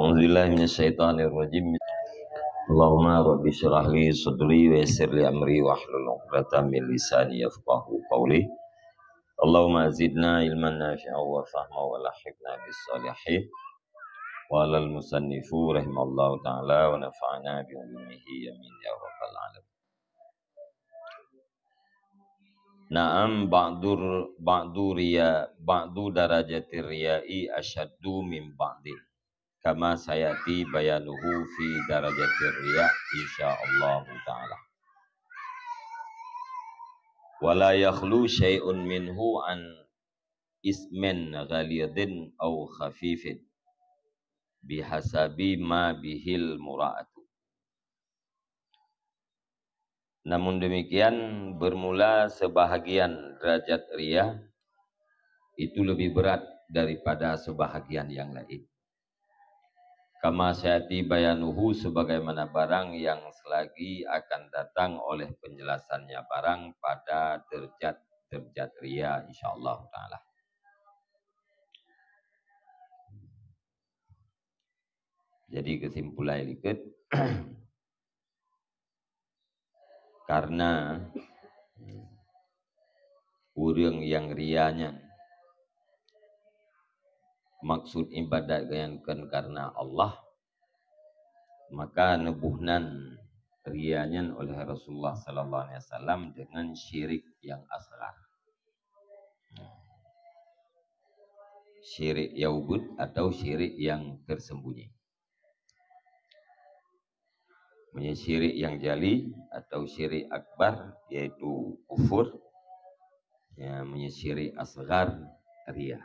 A'udzubillahi minasyaitonirrajim. Allahumma rabbi shrah li sadri wa yassir li amri wahlul 'uqdatam min lisani yafqahu qawli. Allahumma zidna ilman nafi'an wa fahman wa lahiqna bis salihin. Wa alal musannifu rahimallahu ta'ala wa nafa'ana bi ulumihi amin ya rabbal alamin. Naam ba'du darajatir riya'i asyaddu min ba'din. Kama sayati bayanuhu fi darajatir riya insyaallah ta'ala. Wala yakhlu syai'un minhu an ismin ghalidin aw khafifin bihasabi ma bihil mura'atu. Namun demikian bermula sebahagian derajat riya itu lebih berat daripada sebahagian yang lain. Kama syati bayanuhu sebagaimana barang yang selagi akan datang oleh penjelasannya barang pada derajat riya insyaallah ta'ala. Jadi kesimpulan dikit karena urang yang rianya maksud ibadat gayankan karena Allah, maka nebuhnan rianya oleh Rasulullah sallallahu alaihi wasallam dengan syirik yang asghar. Syirik yaubud atau syirik yang tersembunyi. Syirik yang jali atau syirik akbar yaitu kufur, ya, syirik asghar riya.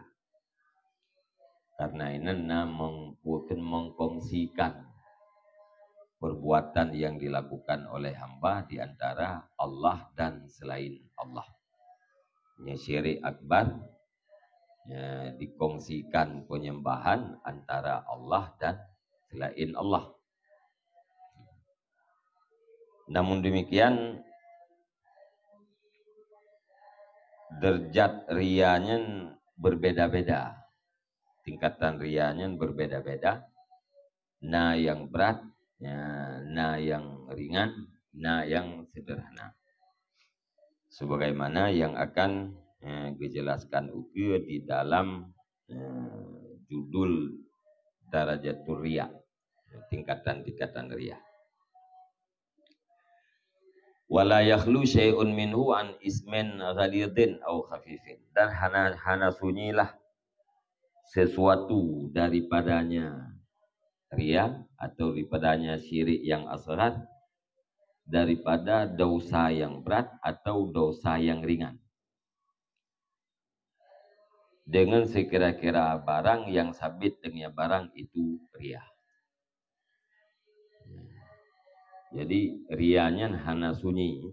Karena ini mengkongsikan perbuatan yang dilakukan oleh hamba di antara Allah dan selain Allah. Syirik akbar, ya, dikongsikan penyembahan antara Allah dan selain Allah. Namun demikian derajat riyanya berbeda-beda. Tingkatan riyanya berbeda-beda. Na yang berat, ya, na yang ringan, na yang sederhana. Sebagaimana yang akan dijelaskan ukur di dalam judul darajatul riya, tingkatan-tingkatan riya. Wala yakhlu syai'un minhu an ismin ghalidin aw khafifin. Dan hana sunyilah sesuatu daripadanya riya atau daripadanya syirik yang asghar daripada dosa yang berat atau dosa yang ringan. Dengan sekira-kira barang yang sabit dengan barang itu riya. Jadi riyanya hana sunyi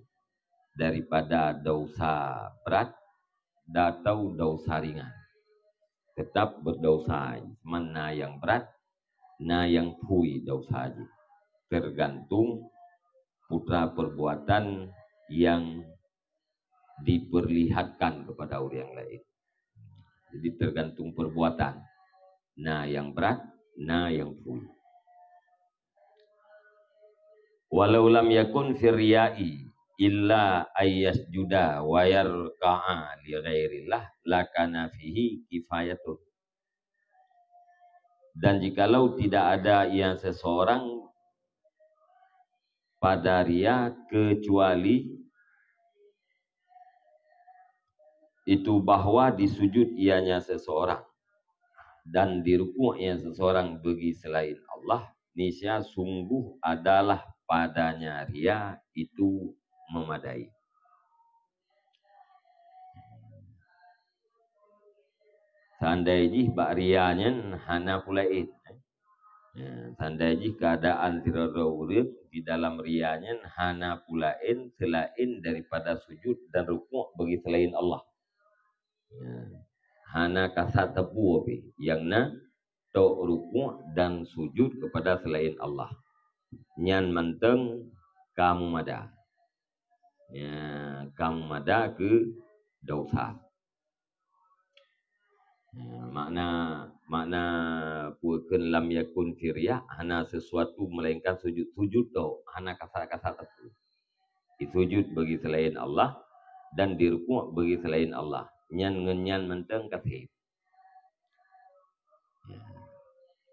daripada dosa berat atau dosa ringan. Tetap berdosa, mana yang berat, na yang pui dosa aja. Tergantung putra perbuatan yang diperlihatkan kepada orang lain. Jadi tergantung perbuatan, na yang berat, na yang pui. Walau lam yakun firyai illa ayyasjuda wa yarka'a li ghairillah lakana fihi kifayatun. Dan jikalau tidak ada yang seseorang pada riya kecuali itu bahwa disujud ianya seseorang dan dirukuk ianya seseorang bagi selain Allah, niscaya sungguh adalah padanya riya itu memadai. Seandainya bak riyanya hana pulain. Seandainya keadaan tirada urip di dalam riyanya hana pulain selain daripada sujud dan rukuk bagi selain Allah. Hana kasat tepu yang na tok rukuk dan sujud kepada selain Allah. Nyan menteng kamu mada. Ya, kamu mada ke dosa. Makna makna pukeun lam yakun firya hana sesuatu melainkan sujud tau hana kasar-kasar itu disujud bagi selain Allah dan dirukuk bagi selain Allah nyan ngenyan menteng kafir.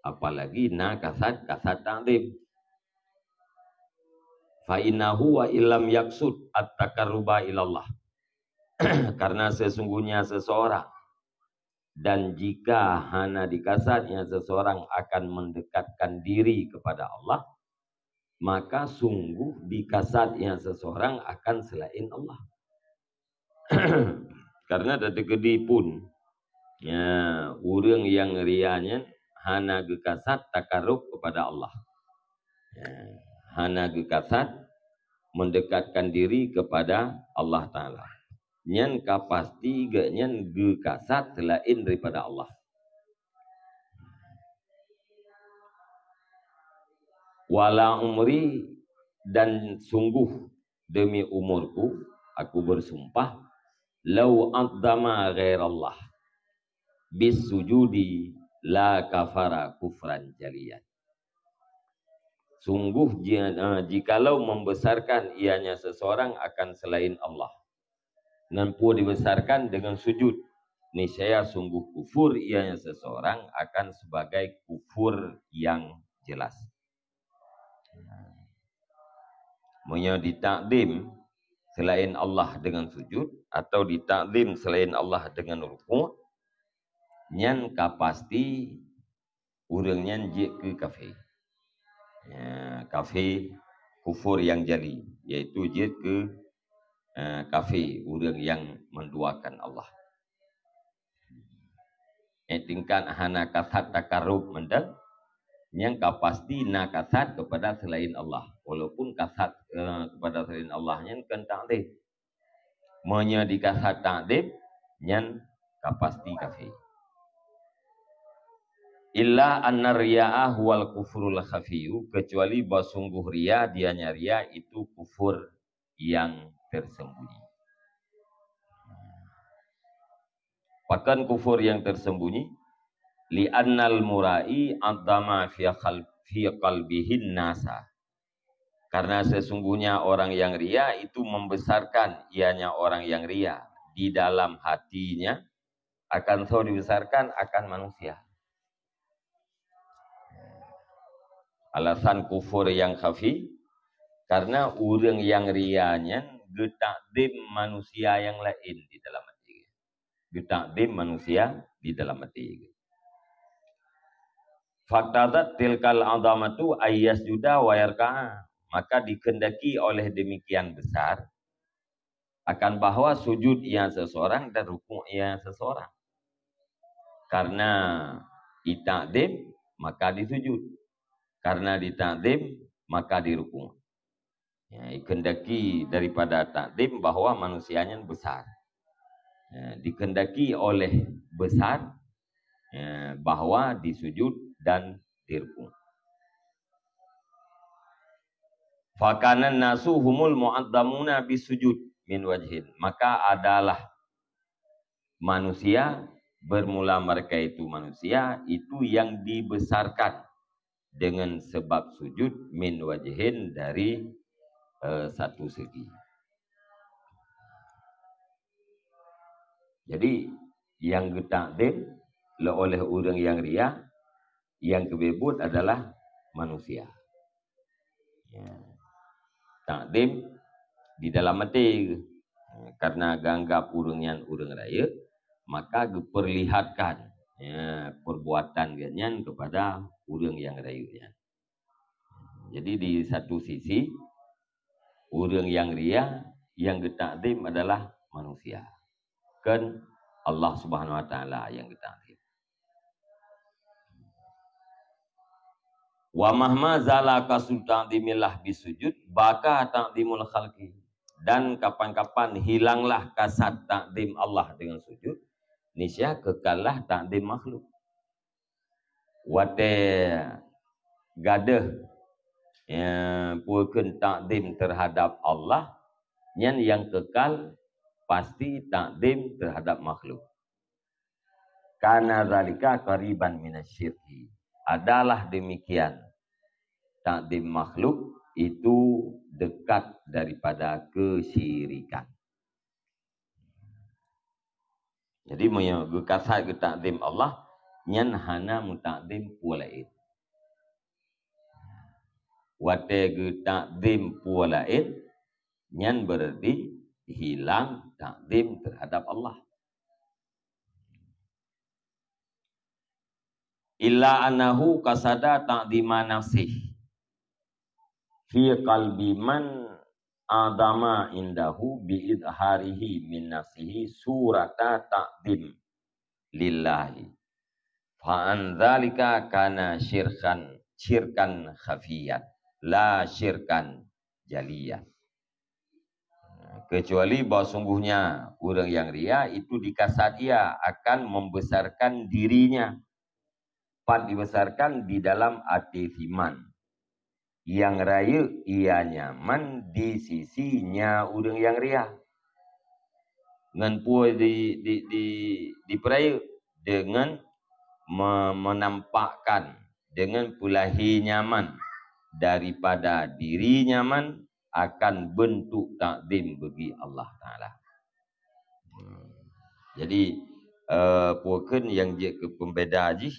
Apalagi na kasat ta'zim. Fa innahu wa illam yaksud at-taqarruba ilallah. Karena sesungguhnya seseorang dan jika hana dikasatnya seseorang akan mendekatkan diri kepada Allah, maka sungguh dikasatnya seseorang akan selain Allah. Karena tadi gede pun ya orang yang rianya hana gekasat takarub kepada Allah. Ya, hana gekasat mendekatkan diri kepada Allah Ta'ala. Nyan kapasti nyan gekasat selain daripada Allah. Wala umri dan sungguh demi umurku aku bersumpah lau adzama ghairallah bis sujudi la kafara kufran jaliyan. Sungguh jikalau membesarkan ianya seseorang akan selain Allah nampu dibesarkan dengan sujud, niscaya sungguh kufur ianya seseorang akan sebagai kufur yang jelas. Maunya ditakdim selain Allah dengan sujud atau ditakdim selain Allah dengan rukuk, nyan kapasti urang nyan je ke kafir. Ya, kafir kufur yang jali, yaitu je ke kafir orang yang menduakan Allah. Tingkat hana kasat takarub mendek yang kapasti nak kasat kepada selain Allah, walaupun kasat kepada selain Allah yang kan takdim. Menya dikasat takdim yang kapasti kafir. Illa anna riya'ah wal kufrul khafiyu, kecuali bahwa sungguh ria dianya ria itu kufur yang tersembunyi. Bahkan kufur yang tersembunyi li'annal murai adzama fi qalbihin nasa. Karena sesungguhnya orang yang ria itu membesarkan ianya orang yang ria di dalam hatinya akan selalu dibesarkan akan manusia. Alasan kufur yang khafi karena orang yang rianya getakdim manusia yang lain di dalam hati. Getakdim manusia di dalam hati. Faktadat tilkal azamatu ayyas juda wa yarka'a. Maka dikendaki oleh demikian besar akan bahwa sujud yang seseorang dan rukuk yang seseorang. Karena ditakdim maka disujud. Karena ditakdim maka dirukuk. Ya, dikendaki daripada takdim bahwa manusianya besar. Ya, dikendaki oleh besar ya, bahwa disujud dan dirukuk. Fakanan nasu humul mu'addamuna bisujud min wajhin. Maka adalah manusia, bermula mereka itu manusia, itu yang dibesarkan dengan sebab sujud min wajhin dari satu segi. Jadi yang ditakdim oleh orang yang ria, yang kebebut adalah manusia. Ya. Takdim di dalam hati karena ganggap urangnya urang raya, maka diperlihatkan ya, perbuatan ganyan kepada urang yang rayunya. Jadi di satu sisi urang yang ria yang ditakdim adalah manusia. Kan Allah Subhanahu wa taala yang ditakdim. Wa mahma zalaka sulta'dimillah bisujud baka ta'dimul khalqi. Dan kapan-kapan hilanglah kasat takdim Allah dengan sujud, niscaya kekallah takdim makhluk. Wate gadah pukeun takdim terhadap Allah, nyan yang kekal pasti takdim terhadap makhluk. Kana zalika qariban minasyirki. Adalah demikian. Takdim makhluk itu dekat daripada kesyirikan. Jadi berkasat ke takdim Allah, nyan hana mutakdim pualain. Wate ke takdim pualain, nyan berarti hilang takdim terhadap Allah. Illa annahu kasada ta'dima nafsih fi qalbi man adama indahu bi idharihi min nafsihi surata ta'dim lillahi fa an dzalika kana syirkan khafiyan la syirkan jaliyan. Kecuali bahawa sungguhnya orang yang ria itu dikasat dia akan membesarkan dirinya, dibesarkan di dalam hati firman. Yang raya ia nyaman di sisinya orang yang ria. Dengan puas diperaya dengan menampakkan dengan pulahi nyaman daripada diri nyaman akan bentuk takdim bagi Allah Ta'ala. Jadi puakan yang je ke pembeda haji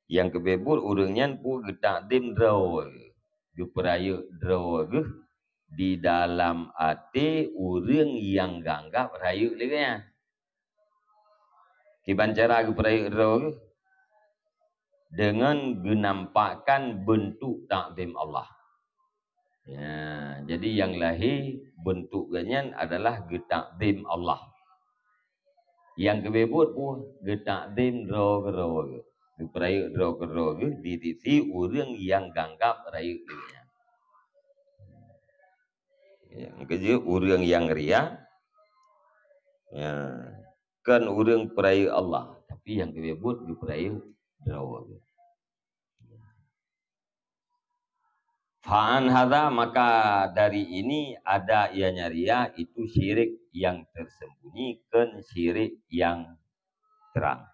yang kebebur orangnya pun takdim draw diperaya draw di dalam hati orang yang ganggap raya lagi. Kiban cara diperaya draw dengan menampakkan bentuk takdim Allah. Ya, jadi yang lahir bentuknya adalah getakdim Allah. Yang kebebut pun getakdim draw diperaya draw di sisi orang yang ganggap raya dia. Yang kerja orang yang ria, ya, kan orang peraya Allah, tapi yang kebebut diperaya draw. Fa'an hadha, maka dari ini ada ianya ria itu syirik yang tersembunyi kan syirik yang terang.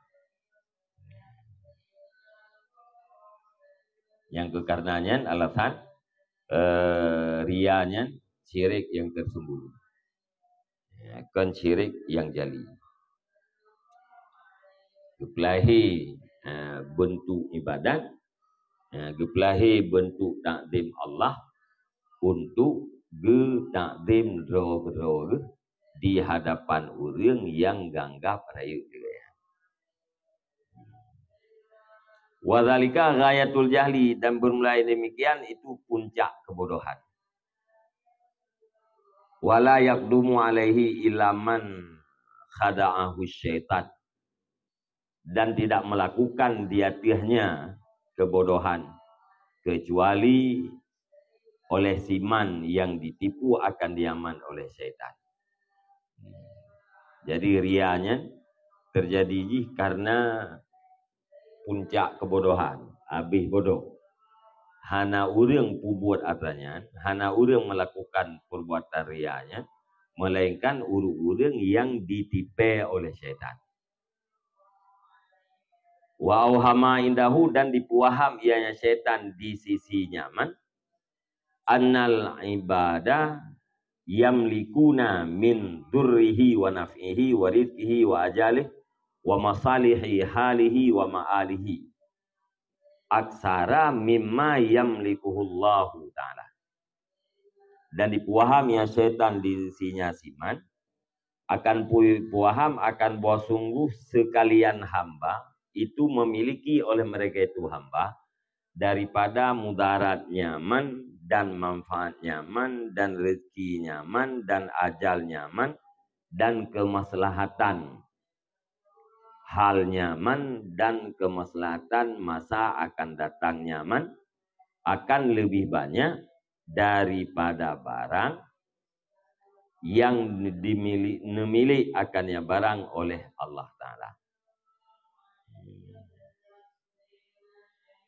Yang kekarenanya alasan rianya syirik yang tersembunyi. Ya, kan syirik yang jali. Kepelahi bentuk ibadat, kepelahi bentuk takdim Allah untuk takdim roh di hadapan orang yang ganggap raya dia. Wadzalika ghayatul jahli, dan bermulai demikian itu puncak kebodohan. Wala yaqdumu alaihi illa man khada'ahu syaitan, dan tidak melakukan di atasnya kebodohan kecuali oleh siman yang ditipu akan diaman oleh syaitan. Jadi rianya terjadi karena puncak kebodohan, habis bodoh. Hana orang buat atanya, hana orang melakukan perbuatan rianya, melainkan orang-orang yang ditipu oleh syaitan. Wa auhama indahu, dan dipuaham ianya syaitan di sisi nyaman, annal ibadah yamlikuna min durrihi wa naf'ihi wa rizqihi wa ajalih wa masalihi halihi wa ma'alihi aksara mimma yamlikuhullahu ta'ala. Dan dipuaham ya syaitan di sisinya siman, akan puaham akan bahwa sungguh sekalian hamba itu memiliki oleh mereka itu hamba daripada mudarat nyaman dan manfaat nyaman dan rezeki nyaman dan ajal nyaman dan kemaslahatan hal nyaman dan kemaslahatan masa akan datang nyaman akan lebih banyak daripada barang yang dimiliki akannya barang oleh Allah Ta'ala.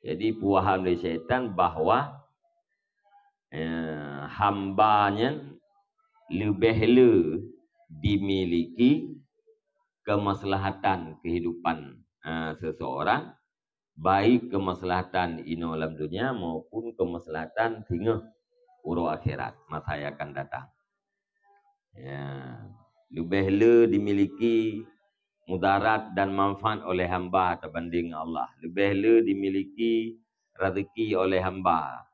Jadi puahan dari syaitan bahawa hambanya lebih dimiliki kemaslahatan kehidupan seseorang, baik kemaslahatan ino alam dunia maupun kemaslahatan tinggal urus akhirat masa yang akan datang. Ya, lebih le dimiliki mudarat dan manfaat oleh hamba terbanding Allah. Lebih le dimiliki rezeki oleh hamba.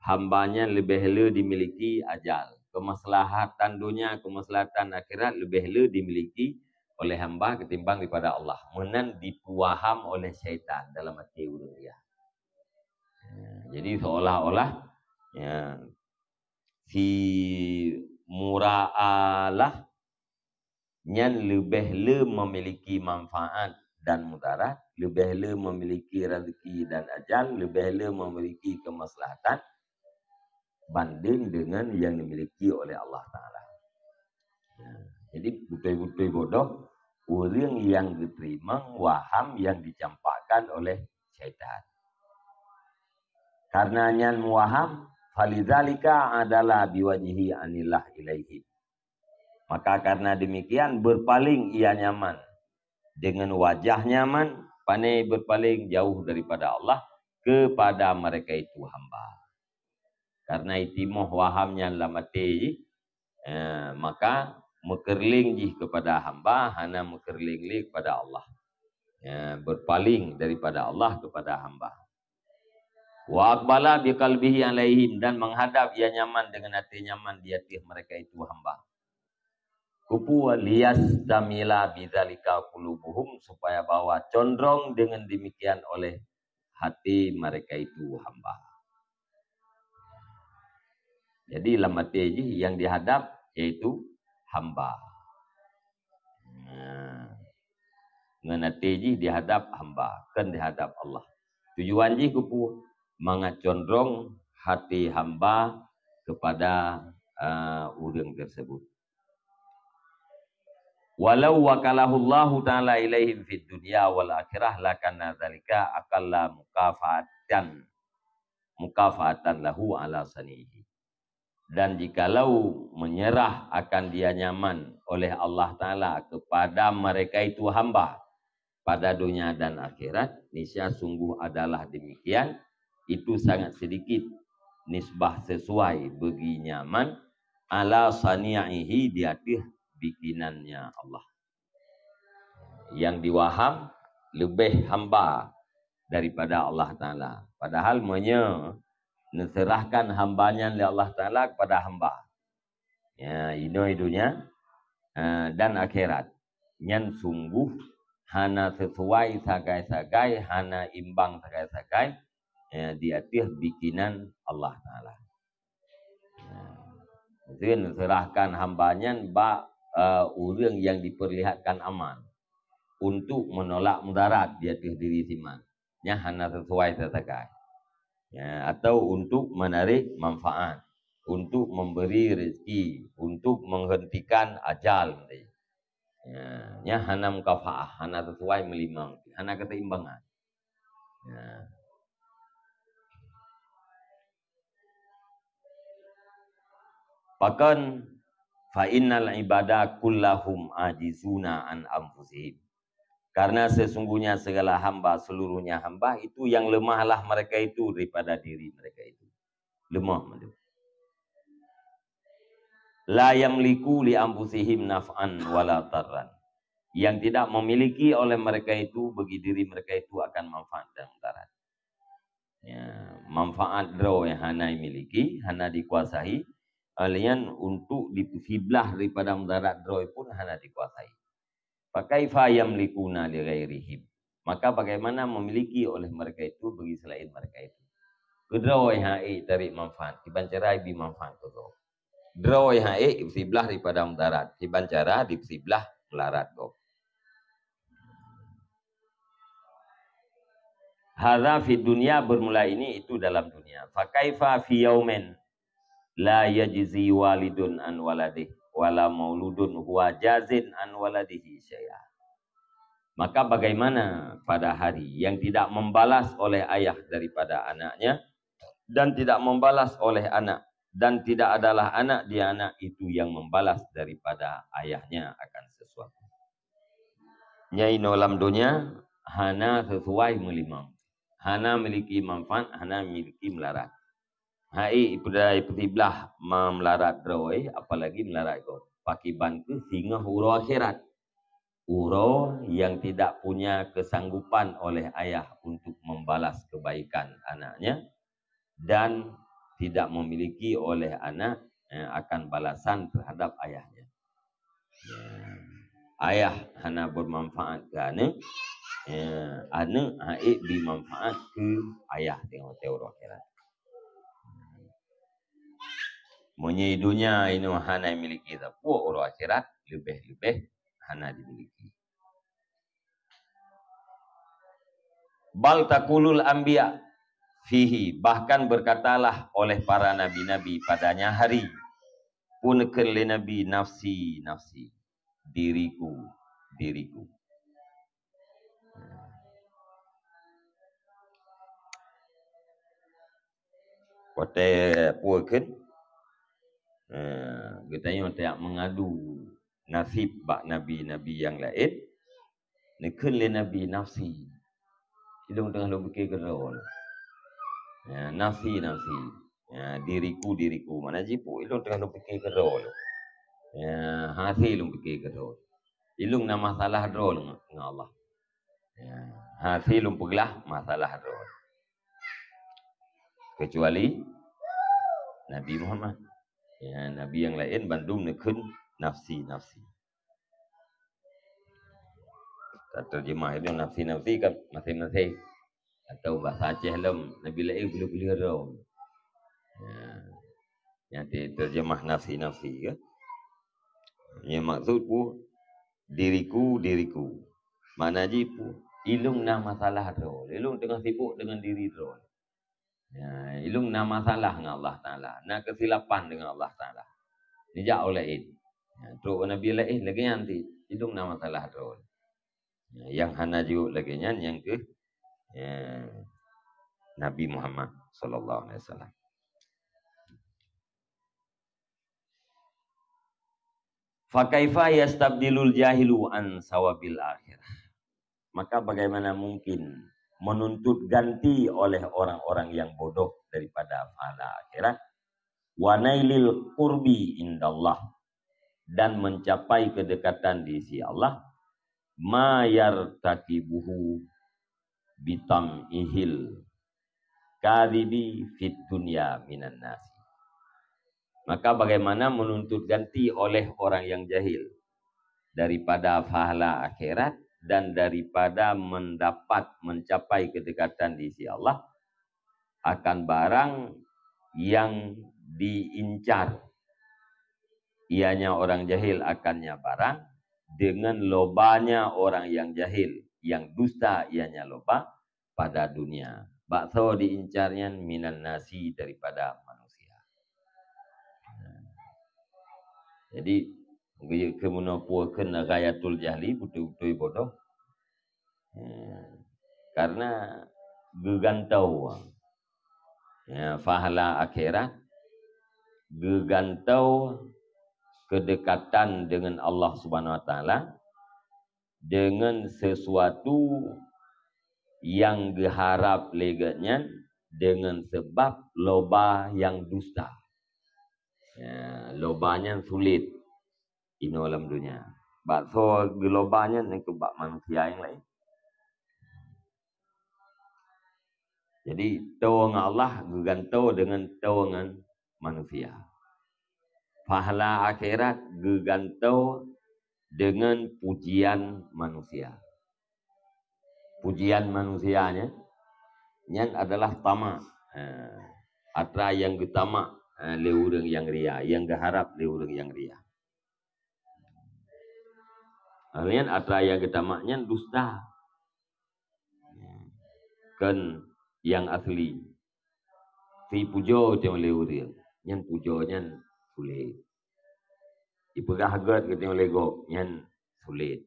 Hambanya lebih le dimiliki ajal. Kemaslahatan dunia, kemaslahatan akhirat lebih le dimiliki oleh hamba ketimbang daripada Allah. Menan dipuaham oleh syaitan dalam hati dia. Jadi seolah-olah ya, si mura'alah yang lebih le memiliki manfaat dan mudarat, lebih le memiliki rezeki dan ajal, lebih le memiliki kemaslahatan banding dengan yang dimiliki oleh Allah Ta'ala. Jadi betul-betul bodoh orang yang diterima waham yang dicampakkan oleh syaitan. Karenanya waham falidzalika adalah biwajihi anillah ilaihi. Maka karena demikian berpaling ia nyaman dengan wajah nyaman, pandai berpaling jauh daripada Allah kepada mereka itu hamba. Karena itimoh wahamnya lamati, maka mekerling jih kepada hamba, hana mekerling li kepada Allah. Berpaling daripada Allah kepada hamba. Wa aqbala biqalbihi alaihim, dan menghadap ia nyaman dengan hati nyaman di hati mereka itu hamba. Kupu liyastamila bidzalika qulubuhum, supaya bahwa condong dengan demikian oleh hati mereka itu hamba. Jadi lamati yang dihadap yaitu hamba. Dengan hati dihadap hamba, kan dihadap Allah. Tujuan ji kupu mengacondrong hati hamba kepada orang tersebut. Walau wakalahu Allah Ta'ala ilaihim fid dunya wal akhirah lakana dzalika aqalla mukafatan lahu ala sanihi. Dan jikalau menyerah akan dia nyaman oleh Allah Ta'ala kepada mereka itu hamba pada dunia dan akhirat, niscaya sungguh adalah demikian, itu sangat sedikit nisbah sesuai bagi nyaman ala sani'ihi di atas bikinannya Allah. Yang diwaham lebih hamba daripada Allah Ta'ala. Padahal menserahkan hambanya oleh Allah Ta'ala kepada hamba. Ya, dunia dan akhirat. Yang sungguh hana sesuai sagai-sagai, hana imbang sagai-sagai di atas bikinan Allah Ta'ala. Jadi serahkan hambanya orang yang diperlihatkan aman untuk menolak mudarat di atas diri siman. Ya, hana sesuai sagai. Ya, atau untuk menarik manfaat, untuk memberi rezeki, untuk menghentikan ajal. Ya, hana mukafaah, hana sesuai melimang, hana keseimbangan. Ya. Bahkan fa innal ibadah kullahum ajizuna an anfusihim. Karena sesungguhnya segala hamba, seluruhnya hamba itu yang lemahlah mereka itu daripada diri mereka itu. Lemah. La yamliku li anfusihim naf'an wala tarran. Yang tidak memiliki oleh mereka itu bagi diri mereka itu akan manfaat dan mudarat. Ya, manfaat draw yang hana miliki, hana dikuasai. Alian untuk dipiblah daripada mudarat draw pun hana dikuasai. Fakaifa yamlikuna li ghairihim. Maka bagaimana memiliki oleh mereka itu bagi selain mereka itu. Kedrawai hae tarik manfaat, dibancarai bi manfaat kedrawai. Drawai hae dipiblah daripada mudarat, dibancara dipiblah melarat go. Hadza fi dunia, bermula ini itu dalam dunia. Fakaifa fi yaumin la yajzi walidun an waladih wala mauludun huwa jazin an waladihi syai'a. Maka bagaimana pada hari yang tidak membalas oleh ayah daripada anaknya, dan tidak membalas oleh anak, dan tidak adalah anak dia anak itu yang membalas daripada ayahnya akan sesuatu. Nyai no alam dunia hana sesuai melimang. Hana memiliki manfaat, hana memiliki melarat. Hai pada belah melarat droi, apalagi melarat kau. Pakiban ke singa huro akhirat. Huro yang tidak punya kesanggupan oleh ayah untuk membalas kebaikan anaknya dan tidak memiliki oleh anak akan balasan terhadap ayahnya. Ayah hana bermanfaat ke anak, anak hai bermanfaat ke ayah tengok teori akhirat. Menyi dunia ini hana miliki tapi orang akhirat lebih-lebih hana dimiliki. Bal taqulul anbiya fihi, bahkan berkatalah oleh para nabi-nabi padanya hari pun kelli nabi nafsi nafsi, diriku diriku. Kote puakeun katanya tak mengadu nasib bak nabi-nabi yang lain. Nekun le nabi nafsi. Ilung tengah lu fikir kerol. Nafsi nafsi. Diriku diriku. Mana jipu ilung tengah lu fikir kerol. Hasil ilung fikir kerol. Ilung na masalah rol dengan Allah. Hasil ilung pegelah masalah rol. Kecuali Nabi Muhammad. Nabi yang lain bandung nekun nafsi nafsi. Terjemah itu nafsi-nafsi kan masing-masing. Atau bahasa Aceh lem Nabi lain boleh-boleh rau. Yang terjemah nafsi-nafsi kan. Yang maksud pu diriku diriku. Mana jipu ilung na masalah rau. Ilung tengah sibuk dengan diri rau. Ilung na masalah dengan Allah Taala, na kesilapan dengan Allah Taala. Ni jak lain. Terus Nabi lain lagi nanti ilung na masalah rau. Yang hana juga lagi yang ke Nabi Muhammad sallallahu alaihi wasallam. Fa kaifa yastabdilul jahilu an sawabil akhirah. Maka bagaimana mungkin menuntut ganti oleh orang-orang yang bodoh daripada pahala akhirat wa nailil qurbi indallah, dan mencapai kedekatan di sisi Allah, ma yartakibuhu bitam ihil kadibi fit dunya minan nasi. Maka bagaimana menuntut ganti oleh orang yang jahil daripada pahala akhirat dan daripada mencapai kedekatan di sisi Allah akan barang yang diincar. Ianya orang jahil akannya barang dengan lobanya orang yang jahil, yang dusta ianya loba pada dunia. Bakso diincarnya minan nasi daripada manusia. Jadi kemunapuakan gayatul jahli betul-betul bodoh. Karena gegantau pahala akhirat, gegantau kedekatan dengan Allah Subhanahu wa taala dengan sesuatu yang diharap legatnya dengan sebab loba yang dusta. Lobanya sulit ini alam dunia. Bakso gelobanya ni kebak manusia yang lain. Jadi tawang Allah gegantau dengan tawangan manusia. Pahala akhirat gegantau dengan pujian manusia. Pujian manusianya yang adalah tamak. Atra yang getamak leurang yang ria, yang geharap leurang yang ria. Kalian atra yang getamaknya dusta. Kan yang asli. Si pujo tengok leurang, yang pujonya sulit. Ipegah-gad kita legok, yang sulit.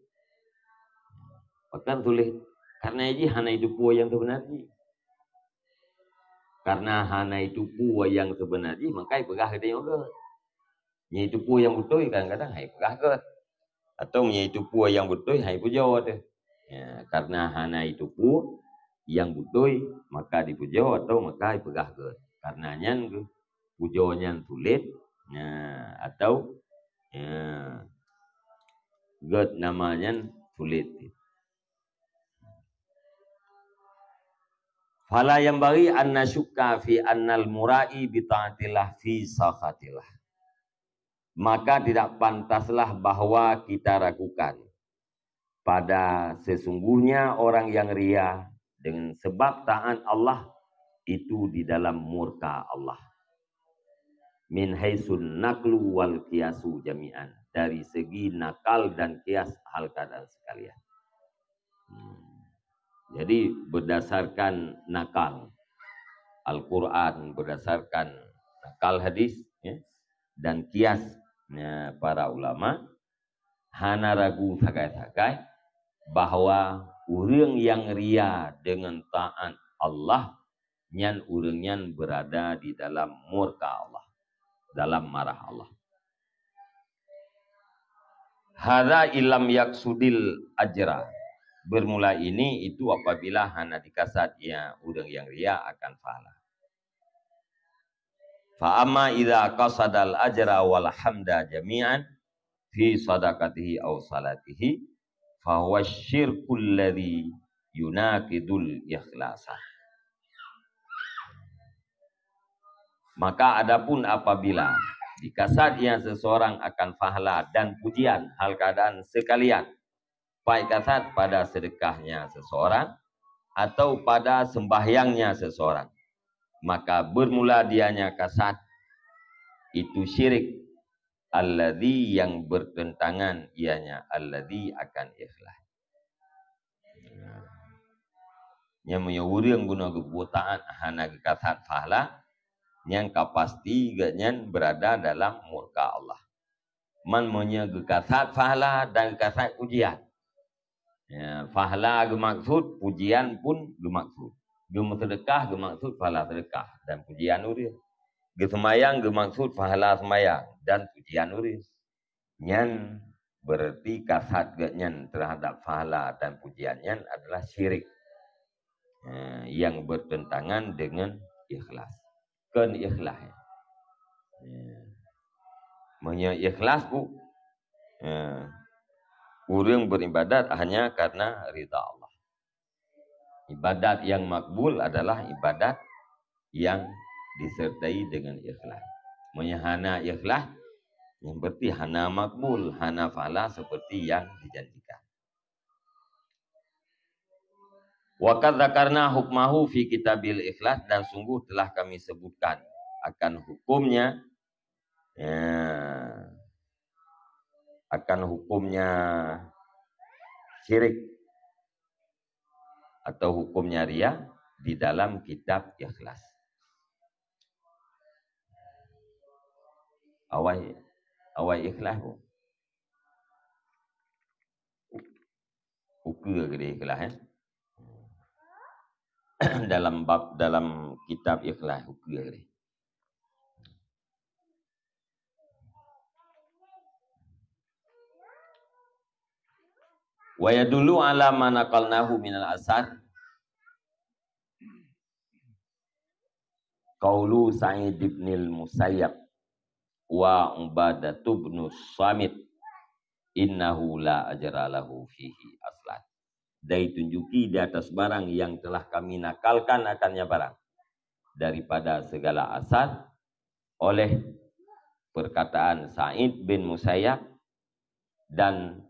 Bahkan sulit. Karena ini hana itu pua yang sebenarnya. Karena hana itu pua yang sebenarnya, maka ipegah kita juga. Nya itu pua yang betul kadang-kadang hai pegah gad. Atau nya itu pua yang betul hai pujo tu. Ya, karena hana itu pun yang butuh maka dipujo atau maka dipegah ke. Karena nyan pujo nyan sulit ya, atau ya, get namanya sulit. Fala yang bagi an nasyukka fi annal murai bi ta'atillah fi sakhatillah. Maka tidak pantaslah bahwa kita ragukan pada sesungguhnya orang yang ria dengan sebab taat Allah itu di dalam murka Allah. Min haisun naklu wal kiasu jami'an. Dari segi nakal dan kias hal keadaan sekalian. Jadi berdasarkan nakal Al-Quran, berdasarkan nakal hadis ya, dan kias ya, para ulama, hana ragu sakai-sakai bahwa orang yang ria dengan taat Allah, nyan orang nyan berada di dalam murka Allah, dalam marah Allah. Hadza ilam yaksudil ajra. Bermula ini itu apabila hana dikasat ya orang yang ria akan pahala. Fa amma idza qasadal ajra wal hamda jami'an fi sadaqatihi aw salatihi fa huwa syirkul ladzi yunaqidul ikhlasa. Maka adapun apabila dikasat yang seseorang akan pahala dan pujian hal keadaan sekalian, baik kasat pada sedekahnya seseorang atau pada sembahyangnya seseorang, maka bermula dianya kasat itu syirik alladzi yang bertentangan ianya alladzi akan ikhlas. Yang menyurang guna kebutaan hana kasat pahala yang kapasti ganyan berada dalam murka Allah. Man punya kasat pahala dan kasat ujian. Ya, pahala gemaksud, pujian pun gemaksud. Gema sedekah gemaksud pahala sedekah dan pujian uris. Gesemayang gemaksud pahala semayang dan pujian uris. Nyan berarti kasat nyan terhadap pahala dan pujiannya adalah syirik yang bertentangan dengan ikhlas. Kan ikhlas. Punya ikhlas bu. Orang beribadat hanya karena ridha Allah. Ibadat yang makbul adalah ibadat yang disertai dengan ikhlas. Hana ikhlas yang berarti hana makbul, hana fala seperti yang dijanjikan. Wa qad dzakarna hukmahu fi kitabil ikhlas, dan sungguh telah kami sebutkan akan hukumnya syirik atau hukumnya riya di dalam kitab ikhlas. Awai ikhlas bu. Ukur gede ikhlas dalam kitab ikhlas ukur gede. Wa yadullu ala ma naqalnahu minal asar qaulu Sa'id bin al-Musayyab wa Ubadatu bin Samit innahu la ajra lahu fihi aslan. Dai tunjuki di atas barang yang telah kami nakalkan akannya barang daripada segala asar oleh perkataan Sa'id bin Musayyab dan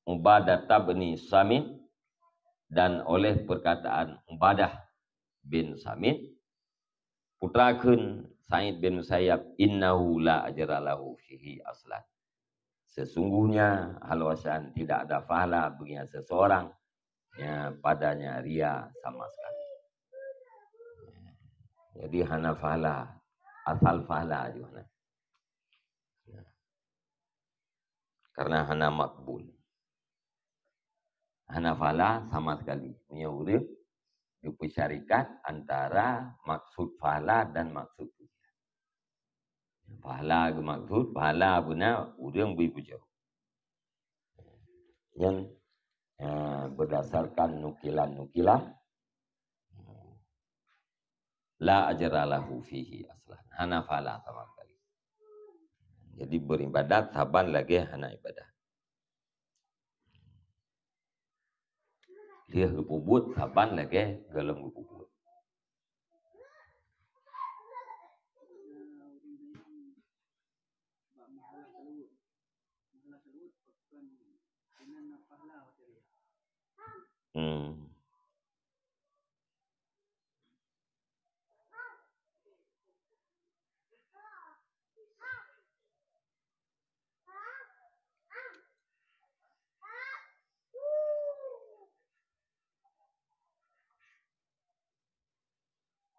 Ubadah bin Samit dan oleh perkataan Ubadah bin Samit putrakeun Sa'id bin Musayyab innahu la ajra lahu fihi aslan. Sesungguhnya halwasan tidak ada pahala bagi seseorang ya, padanya ria sama sekali. Jadi hana pahala, asal pahala juga. Karena hana makbul. Hana pahala sama sekali. Punya urip syarikat antara maksud pahala dan maksud pujian. Pahala maksud pahala guna urang beri puja. Yang berdasarkan nukilan-nukilan la ajralahu fihi aslan hanafala sama sekali. Jadi beribadat saban lagi hana ibadah. Dia gepubut saban lagi gelem gepubut.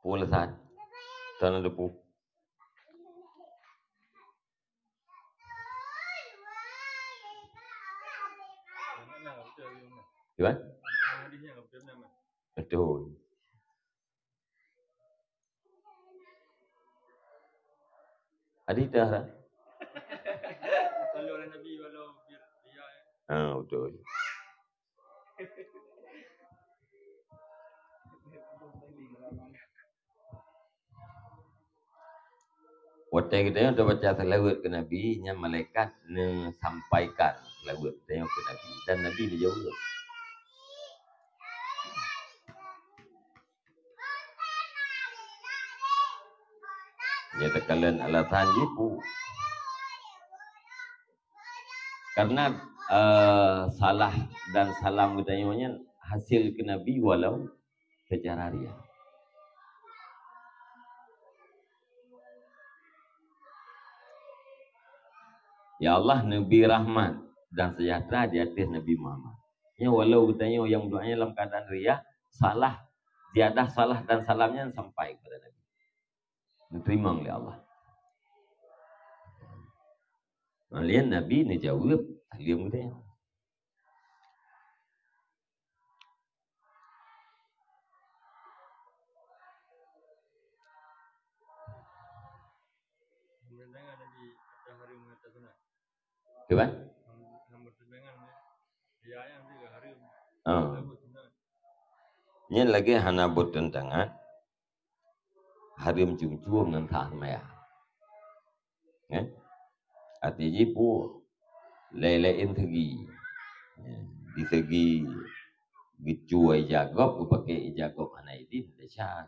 Pulasan tanah depu. Gimana? Betul. Adidah lah. Kalau Nabi walau dia. Betul. Waktu kita yang baca selawat ke Nabi, nya malaikat sampaikan selawat tengok ke Nabi dan Nabi dijawab. Ya tekalan alasan jipu. Karena salah dan salam bertanya hasil ke Nabi walau secara riak. Ya Allah Nabi rahmat dan sejahtera di atas Nabi Muhammad. Ya walau bertanya yang doanya dalam keadaan riak, salah, tiada salah dan salamnya sampai kepada Nabi. Diterima oleh Allah. Kemudian Nabi dijawab, dia mudah. Gimana? Ini lagi hana buat tentangan harim jumjum dengan tak maya. Arti jipu lelein segi. Di segi gicuai jagob pakai jagob hana itu dasar.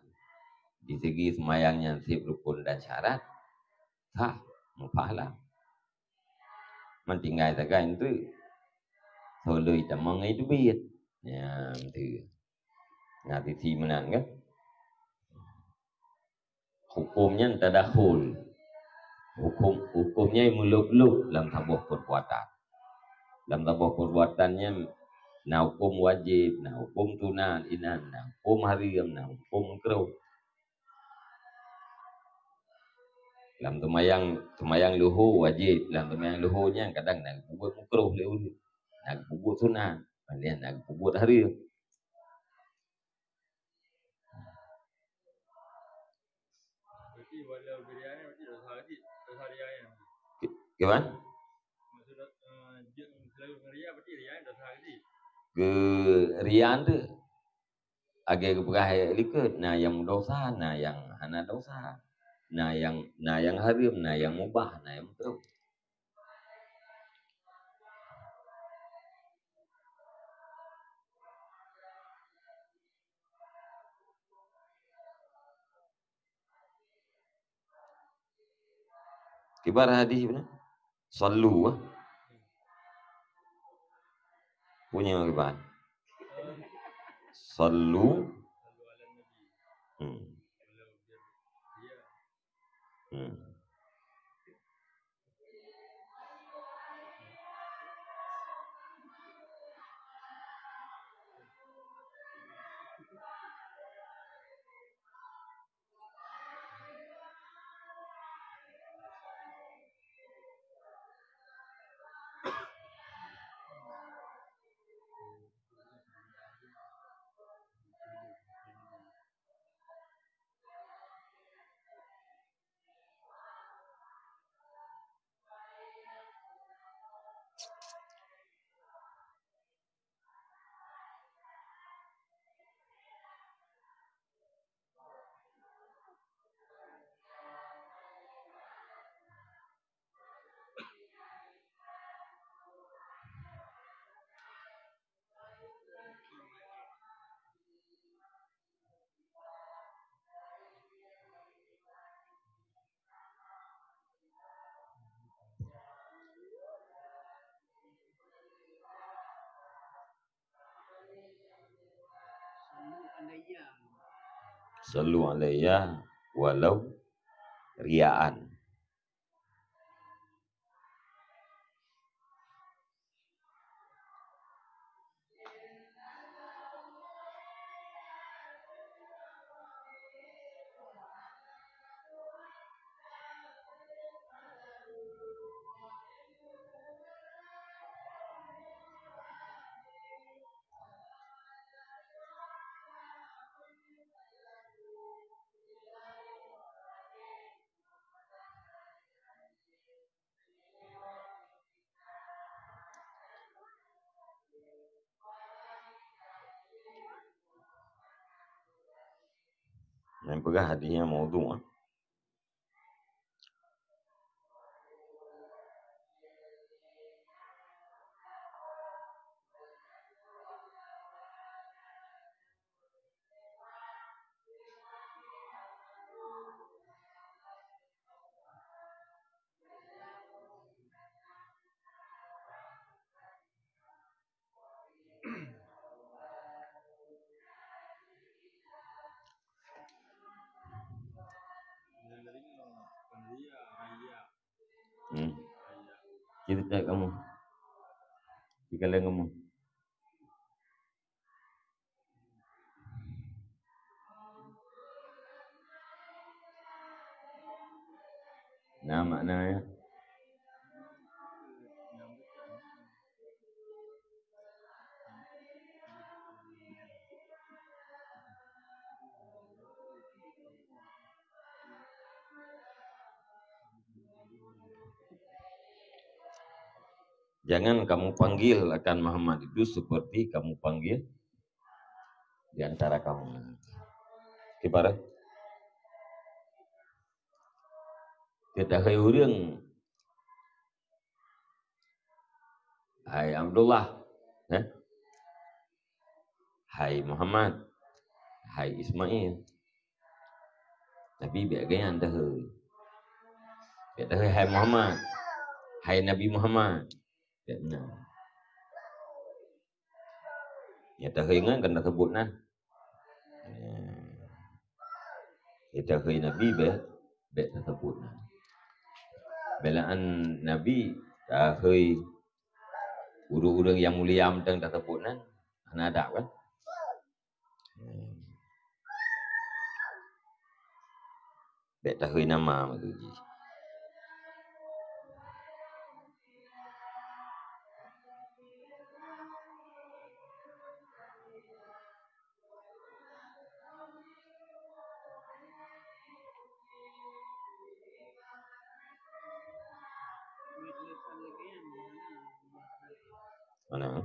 Di segi semayangnya sip rukun dan syarat sah mupahala. Mentinggal tekan itu solo itu mengai duit. Ya, itu. Nanti si menang kan? Hukumnya tadakhul. Hukumnya muluk-muluk dalam sebuah perbuatan. Dalam sebuah perbuatannya na hukum wajib, na hukum sunan, inan, na hukum haram, na hukum makruh. Dalam tumayang luhur wajib, dalam tumayang luhurnya kadang nak buat makruh leul, nak buat sunan, kemudian nak buat haram. Berarti walau beriana berarti dosa riaya. Gimana? Maksud selalu ria berarti riaya dosa haji. Ke rian tu agak berah likut, nah yang dosa, nah yang hana dosa. Nah yang haram, nah yang mubah, nah yang makruh. Kibar hadis benar. Sallu punya kibar. Sallu. Sallu alayya walau riaan. Yang pegah hadisnya maudhu'. Cerita kamu, jika kamu. Nah maknanya jangan kamu panggil akan Muhammad itu seperti kamu panggil di antara kamu. Kibarah kita ke urang, hai Abdullah, hai Muhammad, hai Ismail. Nabi biaganya anda hai Muhammad, hai Nabi Muhammad. Nah, ya tahingan kena sebut nah. Kita ke Nabi be tersebut nah. Belaan Nabi tahui urang-urang yang mulia amtang tersebut nah. Ana ada kan? Be tahui nama tu ji. Mana?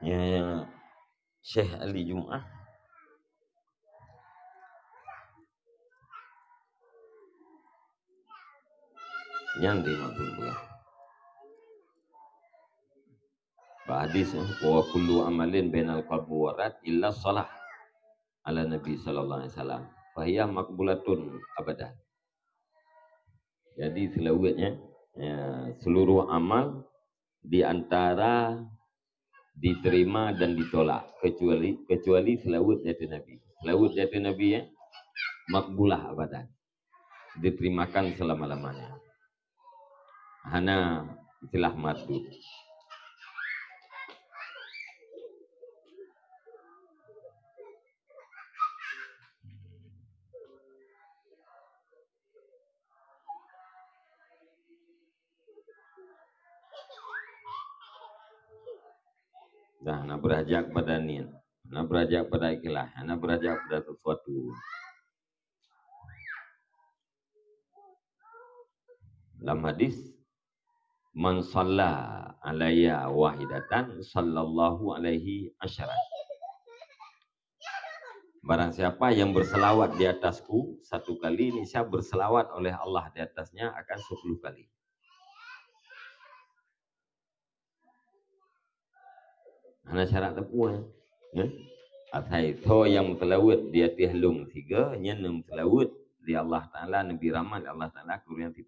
Ya Syekh Ali Jum'ah yang dimaksud ya. Hadis wa kullu amalin bainal qalbi warat illa shalah ala Nabi sallallahu alaihi wasallam. Fa hiya maqbulatun abadah. Jadi selawatnya ya, seluruh amal di antara diterima dan ditolak kecuali selawat dari Nabi. Selawat dari Nabi ya makbulah abadan, diterimakan selama-lamanya. Hana istilah mardud. Dah, nak beranjak pada niat, nak beranjak pada ikhlas, nak beranjak pada sesuatu. Dalam hadis, man shalla alayya wahidatan sallallahu alaihi asyara. Barang siapa yang berselawat di atasku satu kali, ini saya berselawat oleh Allah di atasnya akan 10 kali. Hanya syarat tepuan. Atai to yang telawat di atas lung 3, yang telawat di Allah Ta'ala, Nabi Rahmat Allah Ta'ala kurang 10.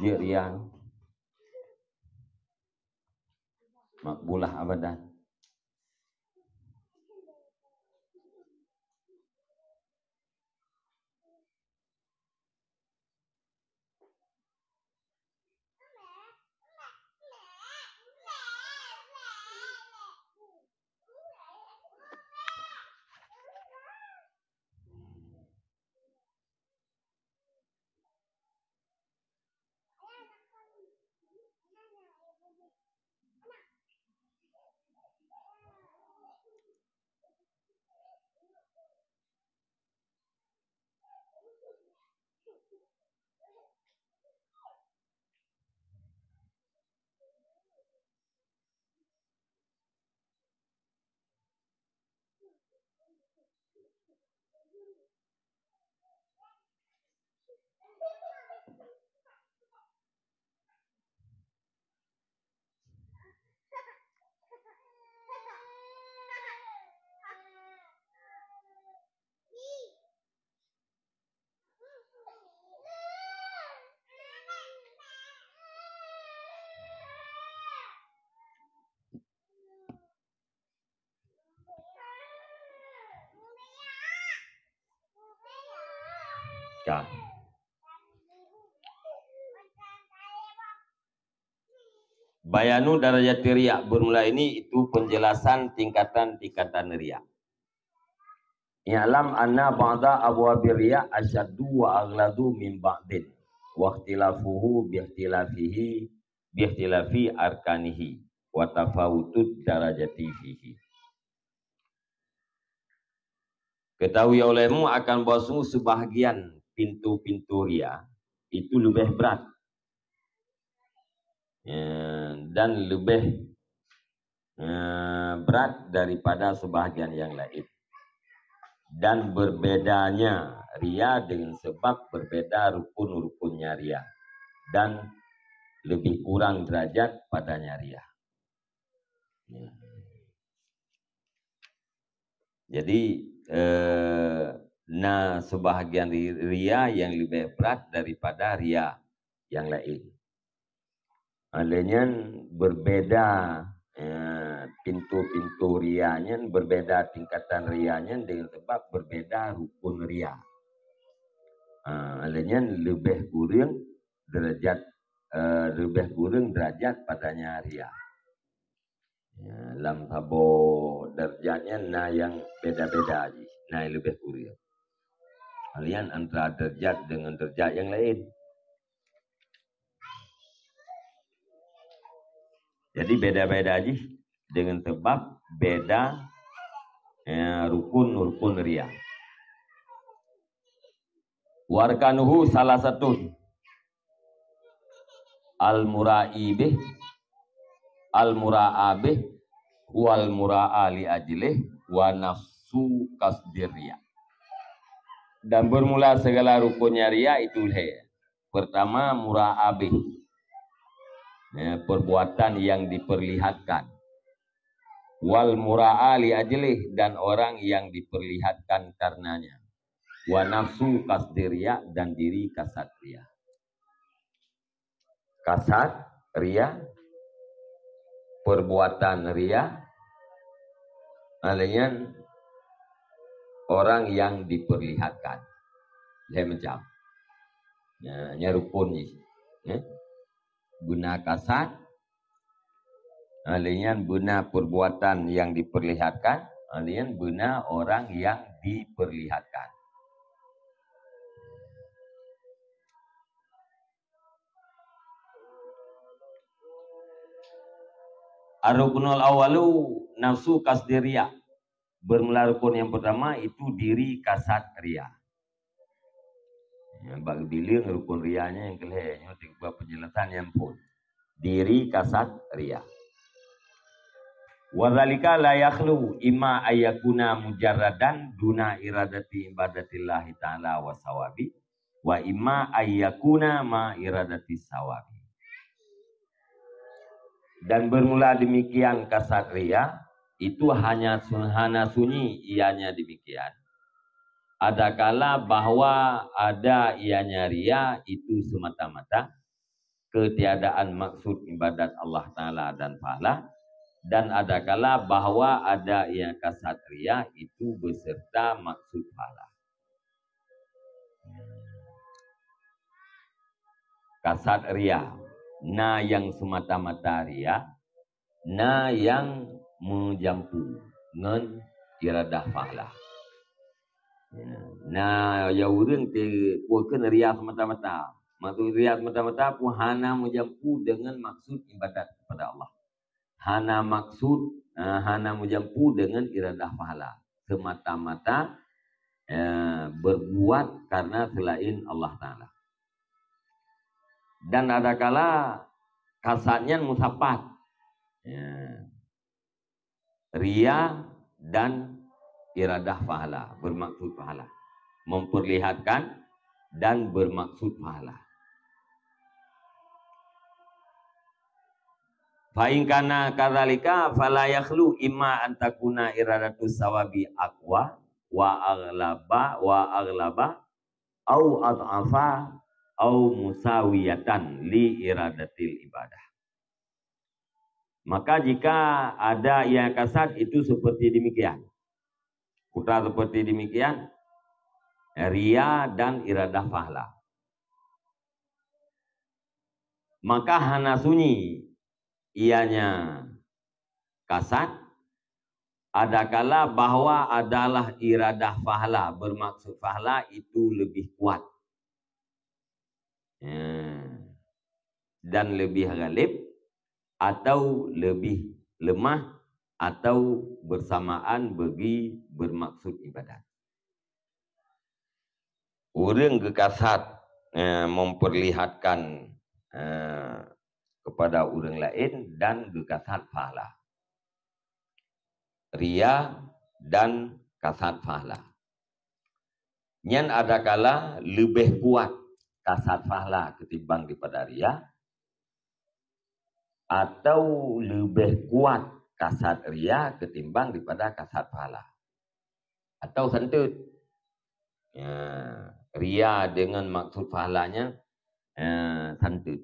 Dia riang makbulah abadan. Ya. Bayanu darajat riya bermula ini itu penjelasan tingkatan-tingkatan riya. Ya'lam anna ba'da abwabir riya asyaddu wa aghladu min ba'din wa ikhtilafuhu bi ikhtilafi arkanihi wa tafawutud darajati fihi. Ketahui olehmu akan bahwamu sebahagian pintu-pintu riya itu lebih berat dan lebih berat daripada sebahagian yang lain. Dan berbedanya riya dengan sebab berbeda rukun-rukunnya riya dan lebih kurang derajat padanya riya. Jadi sebahagian ria yang lebih berat daripada ria yang lain. Adanya berbeda pintu-pintu rianya, berbeda tingkatan rianya dengan sebab berbeda rukun ria. Adanya lebih kurang derajat padanya ria. Dalam tabo derajatnya yang beda-beda aja. Yang lebih kurang. Kalian antara derajat dengan derajat yang lain. Jadi beda-beda aja dengan sebab beda rukun ria. Warkanuhu salah satu al-mura'ibih al-mura'abih wal mura'ali ajlih wa nafsu kasdiriyah. Dan bermula segala rukunnya ria itu pertama mura'abih, perbuatan yang diperlihatkan, wal mura'ali ajlih, dan orang yang diperlihatkan karenanya, wa nafsu kasdiriyah, dan diri kasat ria. Kasat ria, perbuatan ria, alian orang yang diperlihatkan. Dia macam nyarupun ni. Guna kasat, alian guna perbuatan yang diperlihatkan, alian guna orang yang diperlihatkan. Ar-rukunul awalu nafsu kasdiriyah. Bermula rukun yang pertama itu diri kasat ria. Bagi bilang rukun rianya yang kelihanya tiga penjelasan yang pun. Diri kasat ria. Wadzalika la yakhlu imma ayyakuna mujarradan duna iradati ibadatillahi ta'ala wa sawabi wa imma ayyakuna ma iradati sawabi. Dan bermula demikian kasat ria itu hanya sunyi ianya demikian. Adakala bahwa ada ianya ria itu semata-mata ketiadaan maksud ibadat Allah Ta'ala dan pahala, dan adakala bahwa ada ia kasat ria itu beserta maksud pahala. Kasat ria, na yang semata-mata ria, na yang menjampu dengan iradah pahala. Nah, ya urang te kuakeun ria semata-mata. Maksud ria semata-mata pun hana menjampu dengan maksud ibadat kepada Allah. Hana menjampu dengan iradah pahala. Semata-mata berbuat karena selain Allah Ta'ala. Dan adakala kasatnya musapat. Ria dan iradah pahala, bermaksud pahala. Memperlihatkan dan bermaksud pahala. Fa'in kana kadzalika fala yakhlu imma an takuna iradatus sawabi aqwa wa aghlaba au ad'afa au musawiyatan li iradatil ibadah. Maka jika ada yang kasat itu seperti demikian. Putra seperti demikian, ria dan iradah pahala. Maka hana sunyi ianya kasat, adakala bahwa adalah iradah pahala, bermaksud pahala itu lebih kuat dan lebih ghalib, atau lebih lemah, atau bersamaan bagi bermaksud ibadat. Orang gekasat memperlihatkan kepada orang lain dan gekasat pahala. Ria dan kasat pahala. Nyan adakala lebih kuat kasat pahala ketimbang daripada ria, atau lebih kuat kasat ria ketimbang daripada kasat pahala. atau sentut. Ya, ria dengan maksud pahalanya santut.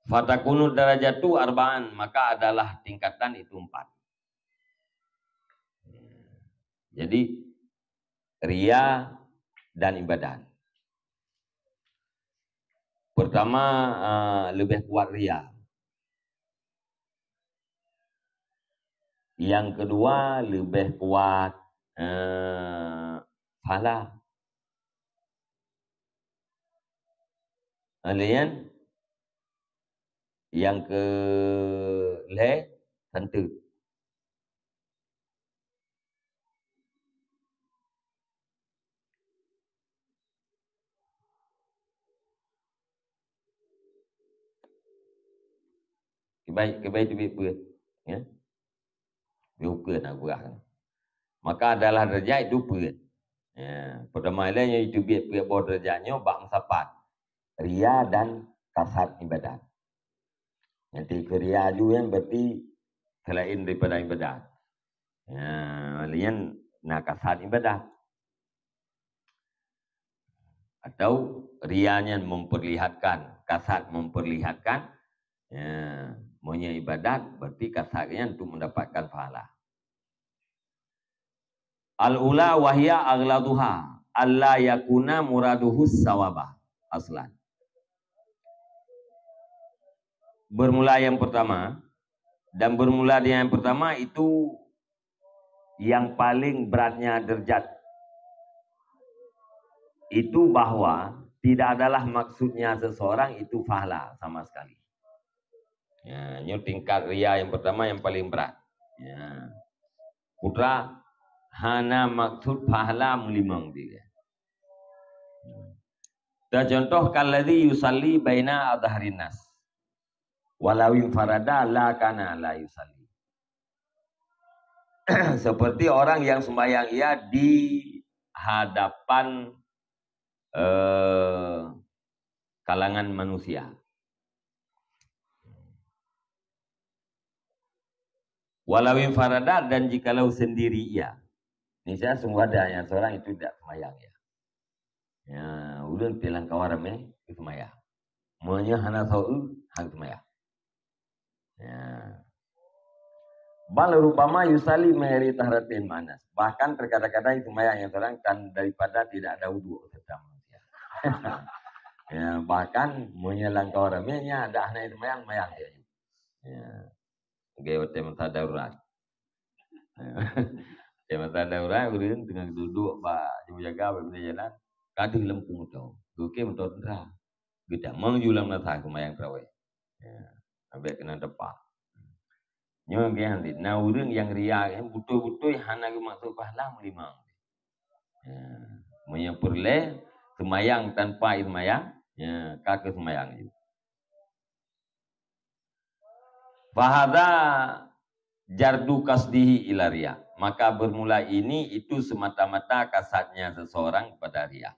Fatakunu darajatu arba'an, maka adalah tingkatan itu 4. Jadi ria dan ibadat. Pertama lebih kuat ria. Yang kedua lebih kuat pahala. Kemudian yang ke santut. Kebaik lebih berat. Ya. Diukur nak berat. Maka adalah derajat itu berat. Ya. Pertama lainnya itu berat bawah derajatnya bak sapat. Ria dan kasat ibadat. Nanti ke ria itu yang berarti selain daripada ibadat. Ya, lain nak kasat ibadat. Atau rianya memperlihatkan, kasat memperlihatkan, ya, maunya ibadat, berarti kasatnya untuk mendapatkan pahala. Al-ula wahya aghladuha alla yakuna muraduhus sawabah aslan. Bermula yang pertama, dan bermula dengan yang pertama itu yang paling beratnya derajat. Itu bahwa tidak adalah maksudnya seseorang itu pahala sama sekali. Ya, ini tingkat ria yang pertama yang paling berat. Ya. Putra hana maksud pahala melimang dia. Dan contoh kalladhi yusalli baina adhharin nas. Walawin farada la kana la yusalli. Seperti orang yang sembahyang ia di hadapan kalangan manusia. Walawin farada, dan jikalau sendiri ia. Ini saya semua ada yang seorang itu tidak sembahyang ya. Ya, udah bilang kawarame itu sembahyang. Maunya hana tahu hang sembahyang. Ya. Bal rupama yusali meri tahratin manas. Bahkan terkadang-kadang itu sembahyang yang seorang kan daripada tidak ada wudu serta manusia. Ya, bahkan menyelang kawaramenya ada anak itu mayang dia. Ya. Gaya tema darurat. Tema darurat kemudian dengan duduk Pak Jemu jaga benda jalan kadang lempung tu. Oke betul tendra. Kita menjulang nasa kemayang terawih. Ya, sampai kena depak. Nyo ge handi. Nah urang yang ria betul-betul hana ge maksud pahala melimang. Ya, menyempurle semayang tanpa semayang, ya kagak semayang itu. Fahada jardu kasdihi ila ria. Maka bermula ini itu semata-mata kasatnya seseorang pada ria.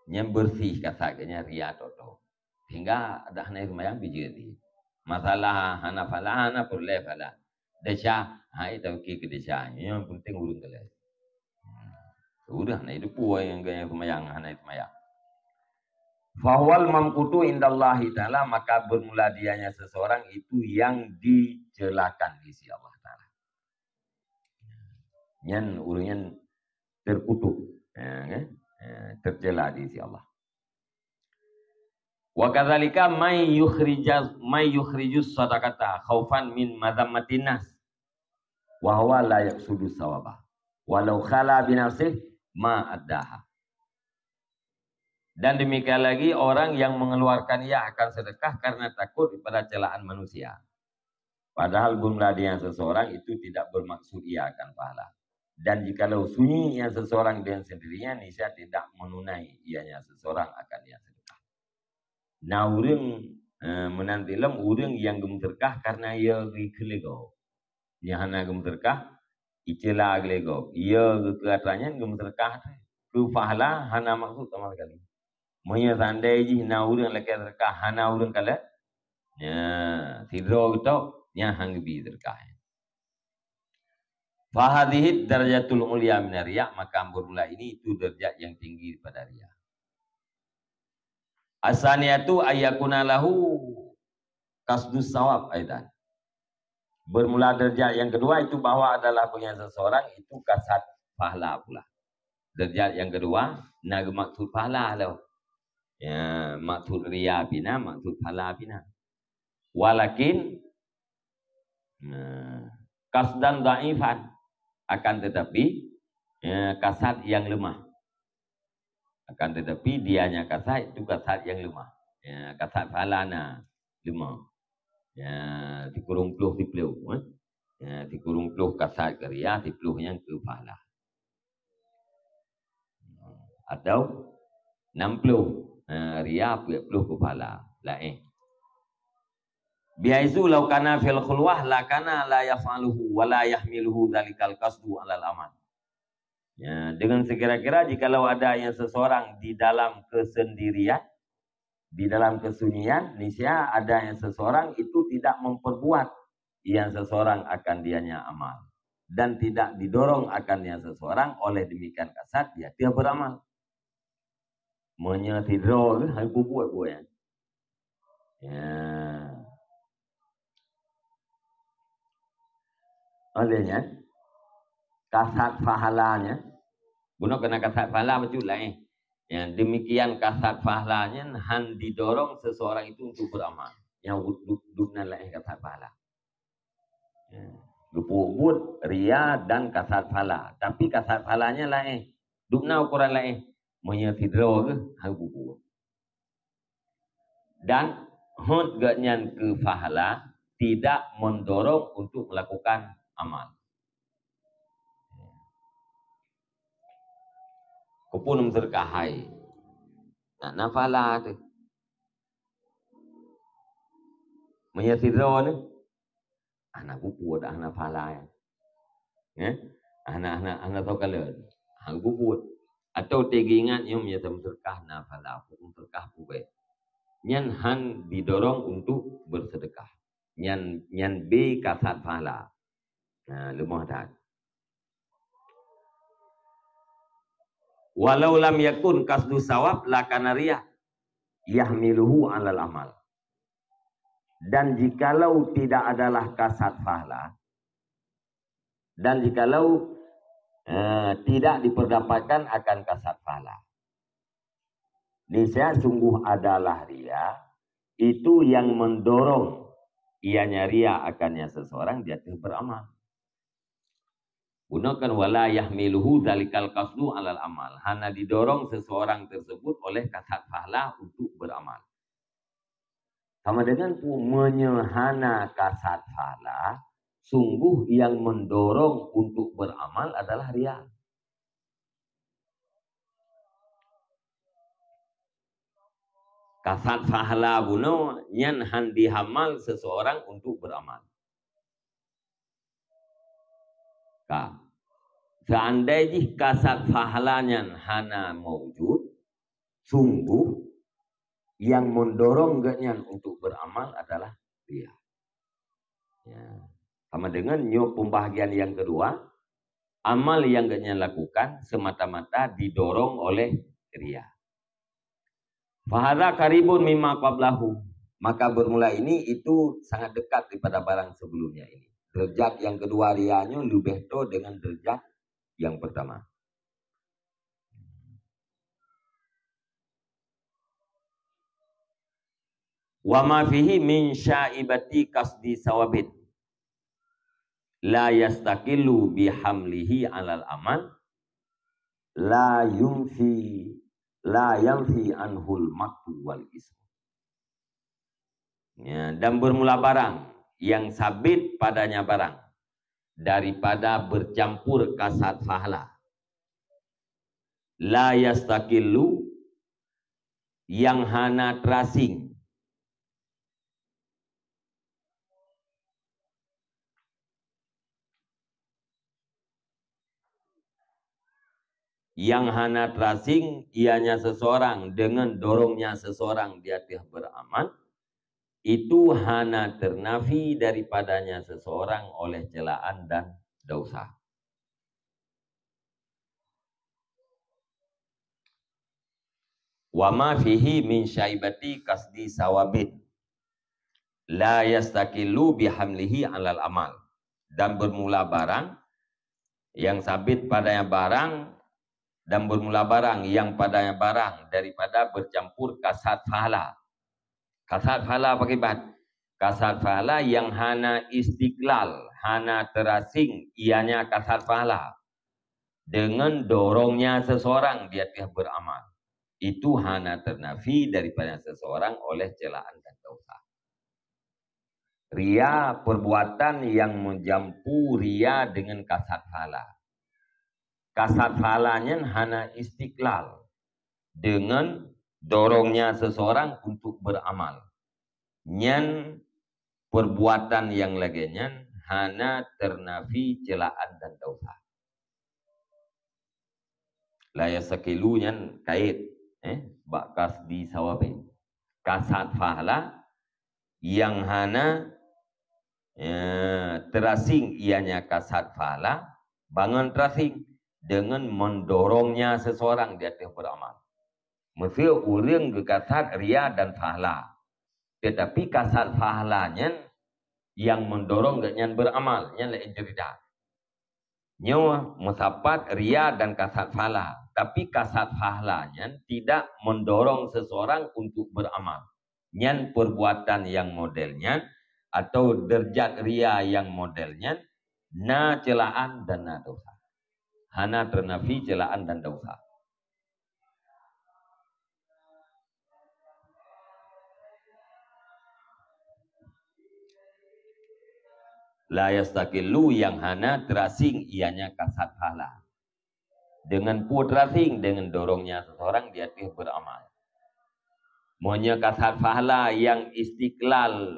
Yang bersih kasatnya ria toto. Hingga ada hana semayang bijiri. Masalah hana fala hana perle fala. Desha, hai tahu ke desha. Yang penting urung kelas. Udah hana itu puai yang gaya semayang hana semayang. Fahwal mamkutu indallahi ta'ala, maka bermula dianya seseorang itu yang dicelakan di sisi Allah ta'ala. Yang urungnya terkutuk, ya, tercela di sisi Allah. Wa kadzalika may yukhrijus sadaqata khaufan min madzammatin nas wa huwa la yaqsudu sawaba walau khala bi nafsihi ma addaha. Dan demikian lagi orang yang mengeluarkan ia akan sedekah karena takut pada celaan manusia. Padahal bermula dengan seseorang itu tidak bermaksud ia akan pahala. Dan jikalau sunyi yang seseorang dengan sendirinya, niscaya tidak menunai ianya seseorang akan ia sedekah. Nah, urang menantilam urang yang gemterkah karena ia gelego. Yang hana gemterkah, icela gelego. Ia keatanya gemterkah ke pahala hana maksud sama sekali. Monya sandai ji na urang lek terkah hana urang kala Ya, tidur itu yang hangbi terkah. Fahadihid darajatul mulia min riya, maka bermula ini itu derajat yang tinggi pada riya. Asaniyatu ayyakuna lahu kasdus sawab aidan. Bermula derajat yang kedua itu bahwa adalah punya seseorang itu kasat pahala pula. Derajat yang kedua nak maksud pahala lah. Ya, maksud riya bina, maksud pahala bina. Walakin kasdan dhaifan, akan tetapi kasat yang lemah. Akan tetapi dianya kasat itu kasat yang lemah. Ya, kasat falana lemah. Ya, dikurung puluh di puluh. Ya, dikurung puluh kasat ke riya, di puluh yang ke pahala. Atau 60 riya, 40 ke pahala. Lain. Biaizu law kana fil khulwah la kana la yaf'aluhu wa la yahmiluhu dzalikal qasdu 'alal amal. Ya, dengan sekira-kira jikalau ada yang seseorang di dalam kesendirian, di dalam kesunyian, niscaya ada yang seseorang itu tidak memperbuat yang seseorang akan dianya amal dan tidak didorong akan yang seseorang, oleh demikian kasat dia tidak beramal. Menyetidro hal buat ya. Ya. Olehnya kasat pahalanya, guna kena kasat pahala betul lah. Yang demikian kasat pahalanya han didorong seseorang itu untuk beramal. Yang duduknya lain kasat pahala. Luput ria dan kasat pahala. Tapi kasat pahalanya lain. Duduknya ukuran lain. Menyetidro ke hal buku. Dan hot ganyan ke pahala tidak mendorong untuk melakukan amal. Kupun terkahai. Nak nafala tu. Menyetidro ni. Anak kuput, anak nafala. Anak tahu kalau. Anak kuput. Atau tegingat yang menyatakan terkah nafala. Kupun terkah pubek. Nyan han didorong untuk bersedekah. Nyan B kasat pahala. Lemah dah. Walau lam yakun kasdu sawab la kana riyah yahmiluhu 'alal amal. Dan jikalau tidak adalah kasat pahala, dan jikalau tidak diperdapatkan akan kasat pahala, niscaya sungguh adalah riya itu yang mendorong ianya riya akannya seseorang dia beramal. Gunakan wala yahmiluhu dzalikal qasdu 'alal amal. Hanya didorong seseorang tersebut oleh kasat pahala untuk beramal. Sama dengan menyehana kasat pahala, sungguh yang mendorong untuk beramal adalah riya. Kasat pahala buno nyan han dihamal seseorang untuk beramal. Seandainya kasat pahalanya hana maujud, sungguh yang mendorong ganyan untuk beramal adalah riya. Ya. Sama dengan nyok pembahagian yang kedua, amal yang ganyan lakukan semata-mata didorong oleh riya. Fahadha karibun mimma qablahu. Maka bermula ini itu sangat dekat daripada barang sebelumnya ini. Derajat yang kedua riyanya lebih to dengan derajat yang pertama. Wa ma fihi min syaibati kasdi sawabin la yastaqillu bihamlihi 'alal amal la yanfi anhul maktu wal ism. Ya, dan bermula barang yang sabit padanya barang daripada bercampur kasat pahala. La yastaqillu yang hana tracing. Yang hana tracing ianya seseorang dengan dorongnya seseorang dia beramal itu hana ternafi daripadanya seseorang oleh celaan dan dosa. Wa ma fihi min syaibati kasdi sawabin la yastaqilu bihamlihi alal amal. Dan bermula barang yang sabit padanya barang dan bermula barang yang padanya barang daripada bercampur kasat fahala. Kasat fahala akibat kasat fahala yang hana istiqlal, hana terasing ianya kasat fahala dengan dorongnya seseorang dia beramal. Itu hana ternafi daripada seseorang oleh celaan dan dosa. Ria perbuatan yang menjampu ria dengan kasat fahala. Kasat fahalanya hana istiqlal dengan dorongnya seseorang untuk beramal. Nyan perbuatan yang laginya hana ternafi celaan dan dosa. La yasakilunya kait bakas di sawabe. Kasat fahala yang hana terasing ianya kasat fahala bangun terasing dengan mendorongnya seseorang di atas beramal. Mesti orang ke kasat ria dan fahala. Tetapi kasat fahalanya yang mendorong dengan beramal yang lain cerita. Nyawa musapat ria dan kasat fahala. Tapi kasat fahalanya tidak mendorong seseorang untuk beramal. Nyan perbuatan yang modelnya atau derjat ria yang modelnya na celaan dan na dosa. Hana ternafi celaan dan dosa. La yastaqillu yang hana terasing ianya kasat fahala. Dengan terasing dengan dorongnya seseorang dia beramal. Monya kasat fahala yang istiqlal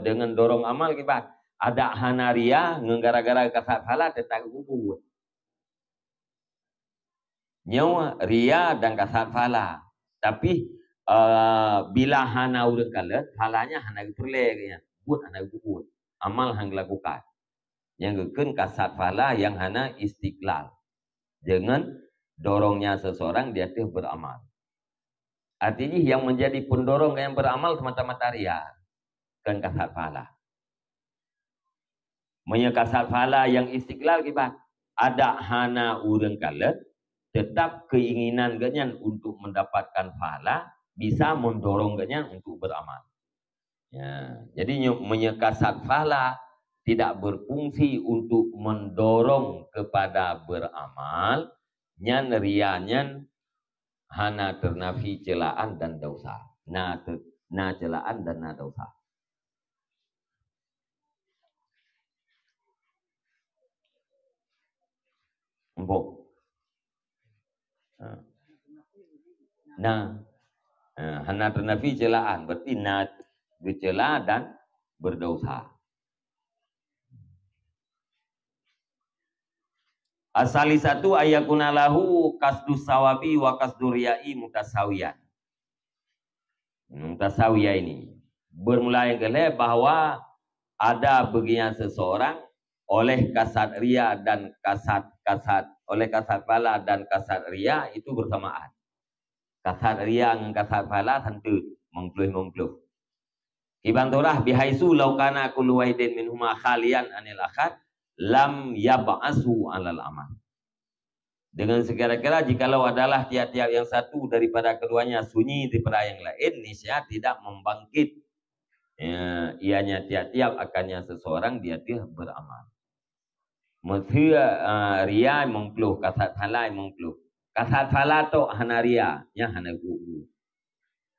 dengan dorong amal kibat. Ada hanaria gara-gara kasat fahala tetap kubur. Nyawa ria dan kasat fahala. Tapi bila hana urut kalet, falanya hana perlegnya. Buat hana kubur. Amal hang lakukan. Yang keken kasat fahala yang hana istiqlal. Dengan dorongnya seseorang dia beramal. Artinya yang menjadi pendorong yang beramal semata-mata ria. Kan kasat fahala. Menye kasat fahala yang istiqlal kibat. Ada hana urang kalet. Tetap keinginan ganyan untuk mendapatkan pahala bisa mendorong ganyan untuk beramal. Ya, jadi menyekasat pahala tidak berfungsi untuk mendorong kepada beramal. Nyan rianyan hana ternafi celaan dan dosa. Na celaan dan na dosa. Empuk. Hana ternafi celaan berarti na bercela dan berdosa. Asali satu ayakuna lahu kasdus sawabi wa kasdur riai mutasawiyan. Mutasawiya ini bermula yang kelih bahwa ada bagian seseorang oleh kasat ria dan kasat oleh kasat pala dan kasat ria itu bersamaan. Kasat ria dengan kasat pala tentu mengkeluh. Kibanturah bihaisu laukana kullu wahidin minhuma khalian anil akhar lam yab'asu alal amal. Dengan sekira-kira jikalau adalah tiap-tiap yang satu daripada keduanya sunyi daripada yang lain, niscaya tidak membangkit ianya tiap-tiap akannya seseorang dia beramal. Mesti ria mengkeluh, kasat pala mengkeluh. Kasat pala tu hana ria, nya hana gugur.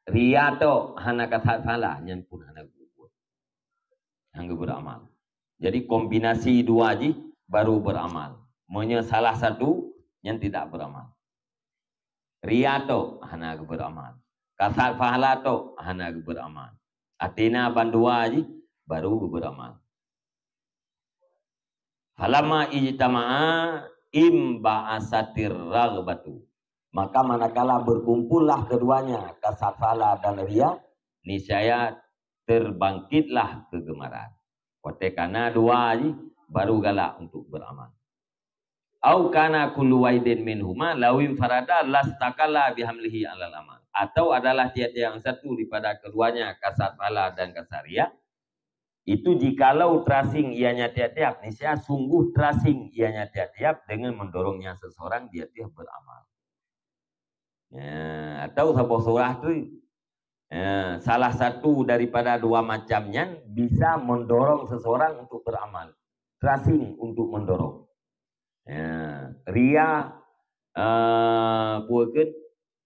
Ria tu hana kasat pala, nya pun hana gugur. Hangga beramal. Jadi kombinasi dua ji baru beramal. Monya salah satu yang tidak beramal. Ria tu hana beramal. Kasat pahala tu hana beramal. Atina bandua ji baru beramal. Falamma ijtama'a imba'asatir raghbatu. Maka manakala berkumpullah keduanya kasat pahala dan ria, niscaya terbangkitlah kegemaran. Watekana dua aji baru galak untuk beramal. Au kana kullu waidin minhuma lawim farada lastakala bihamlihi alal amal. Atau adalah tiap-tiap yang satu daripada keduanya kasat pala dan kasaria. Itu jikalau tracing ianya tiap-tiap, niscaya sungguh tracing ianya tiap-tiap dengan mendorongnya seseorang dia beramal. Ya, atau sebuah surah itu salah satu daripada dua macamnya bisa mendorong seseorang untuk beramal. Tracing untuk mendorong. Ria puakeun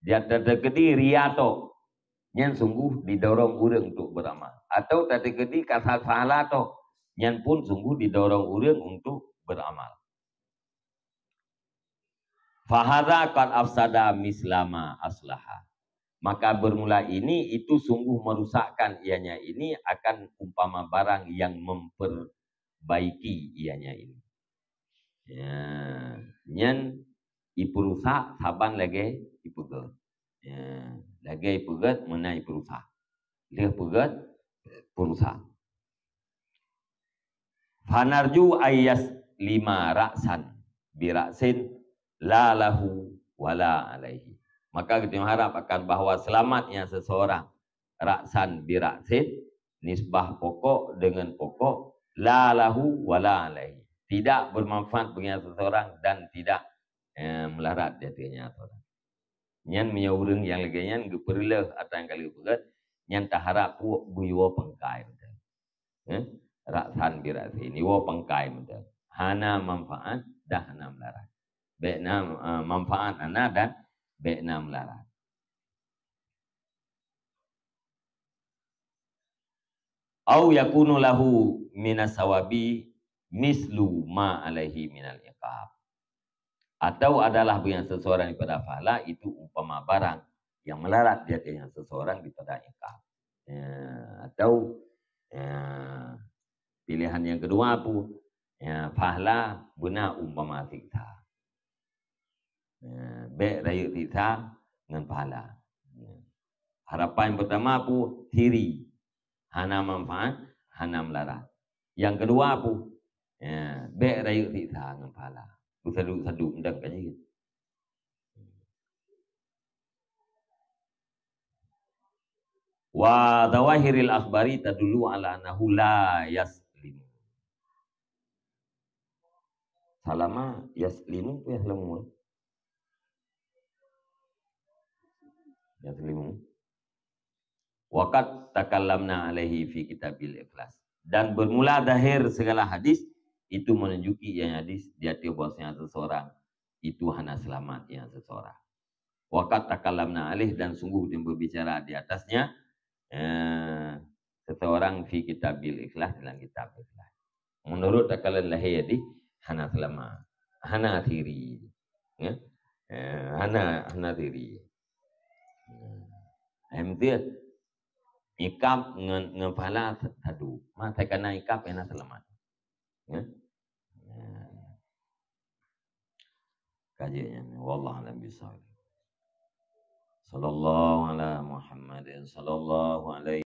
dia terkedi ria to nyan sungguh didorong urang untuk beramal. Atau terkedi kasat pahala to nyan pun sungguh didorong urang untuk beramal. Fahadha qad afsada mislama aslaha. Maka bermula ini itu sungguh merusakkan ianya ini akan umpama barang yang memperbaiki ianya ini. Ya, nyen ipurusak saban lagi ipugat. Ya, lagi ipugat mana ipurusak. Dia pugat purusak. Fanarju ayas 5 raksan biraksin la lahu wala alaihi. Maka kita mengharap akan bahawa selamatnya seseorang raksan biraksin nisbah pokok dengan pokok la lahu wala alaihi. Tidak bermanfaat bagi seseorang dan tidak melarat jadinya seseorang. Nyan menyauring yang lagi nyan geperleh atau yang kali begat nyan taharap puak buiwa pengkai betul. Raksan biraksin niwa pengkai betul. Hana manfaat dah hana melarat. Baikna manfaat ana dan baikna melarat. Au yakunu lahu minas sawabi mislu ma alaihi minal iqab. Atau adalah bagi seseorang daripada pahala itu umpama barang yang melarat dia dengan seseorang daripada iqab. Atau pilihan yang kedua apa? Pahala guna umpama siksa. Baik raya siksa dengan pahala. Harapan yang pertama apa? Hiri. Hana manfaat, hana melarat. Yang kedua apa? Baik raya siksa dengan pahala. Sadu-sadu mendak aja gitu. Wa dawahiril akhbari tadullu ala annahu la yaslimu. Salama yaslimu yaslamu. Yaslimu. Waqad takallamna alaihi fi kitabil ikhlas. Dan bermula dahir segala hadis itu menunjuki yang hadis dia bahwasanya seseorang itu hanya selamat yang seseorang. Waqad takallamna alaihi dan sungguh dia berbicara di atasnya seseorang fi kitabil ikhlas dalam kitab ikhlas. Menurut takalan lahiyadi hana selamat, hana athiri. Ya? Hana athiri. Dia ikap dengan pahala satu. Maka kena ikap enak selamat. Ya? Kajiannya. Wallahu a'lam bishawab. Sallallahu ala Muhammadin sallallahu alaihi